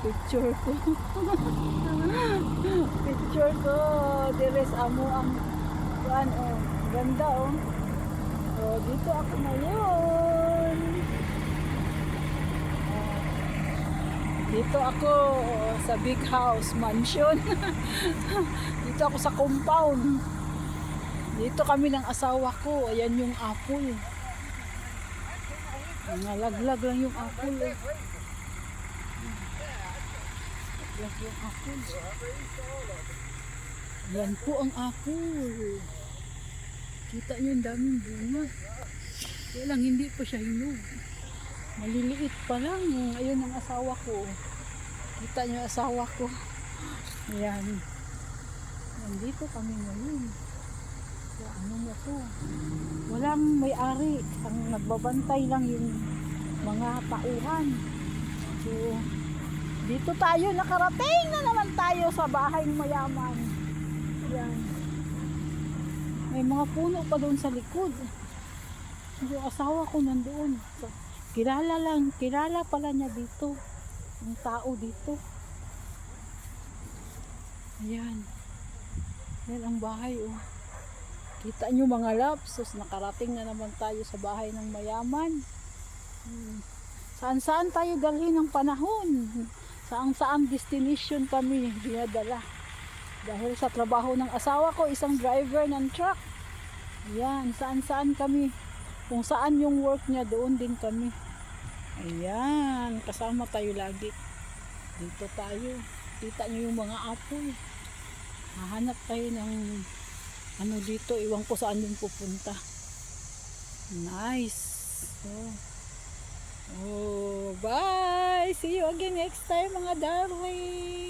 Picture ko. Picture ko. Deres amo ang kuan oh. Ganda oh. Oh, dito ako ngayon. Dito ako sa big house, mansion. Dito ako sa compound. Dito kami ng asawa ko. Ayan yung apple. Nalaglag lang yung apple. Nalaglag yung apple. Yan po ang apple. Kita nyo yung daming bunga. Kaya lang hindi pa siya hinog. Maliliit pa lang. Ayun ang asawa ko. Kita nyo yung asawa ko. Ayan. Nandito kami ngayon. So, ano mo to? Walang may-ari. Ang nagbabantay lang yung mga tauhan. So, dito tayo. Nakarating na naman tayo sa bahay mayaman. Ayan. May mga puno pa doon sa likod. Yung asawa ko nandoon. So, kilala pala niya dito. Ang tao dito. Ayan. Yan ang bahay oh. Kita nyo mga lapsos, nakarating na naman tayo sa bahay ng mayaman. Saan-saan tayo dalhin ng panahon. Saan-saan destination kami dinadala. Dahil sa trabaho ng asawa ko, isang driver ng truck. Ayan, saan-saan kami. Kung saan yung work niya, doon din kami. Ayan, kasama tayo lagi. Dito tayo. Kita nyo yung mga apple. Hahanap tayo ng ano dito. Iwan ko saan yung pupunta. Nice. Oh, bye! See you again next time mga darling.